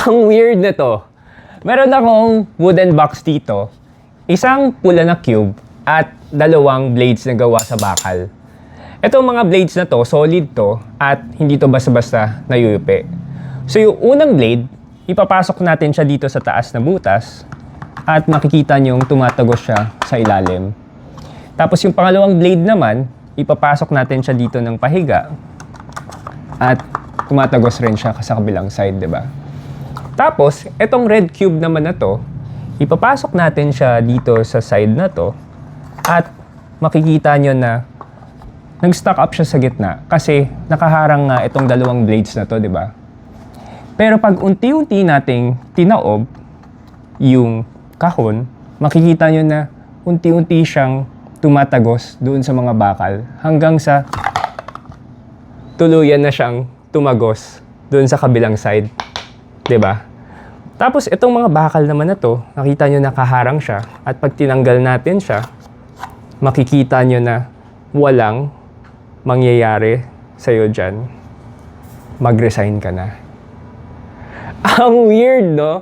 Ang weird na to. Meron akong wooden box dito, isang pula na cube, at dalawang blades na gawa sa bakal. Itong mga blades na to, solid to, at hindi to basta-basta nayuyupi. So yung unang blade, ipapasok natin siya dito sa taas na butas, at makikita nyong tumatagos siya sa ilalim. Tapos yung pangalawang blade naman, ipapasok natin siya dito ng pahiga, at tumatagos rin siya sa kabilang side, di ba? Tapos, itong red cube naman na to, ipapasok natin siya dito sa side na to at makikita nyo na nag-stack up siya sa gitna kasi nakaharang nga itong dalawang blades na to, di ba? Pero pag unti-unti nating tinaob yung kahon, makikita nyo na unti-unti siyang tumatagos doon sa mga bakal hanggang sa tuluyan na siyang tumagos doon sa kabilang side. 'Di ba? Tapos itong mga bakal naman na to, nakita nyo nakaharang siya at pag tinanggal natin siya, makikita nyo na walang mangyayari sa'yo dyan. Mag-resign ka na. Ang weird, no?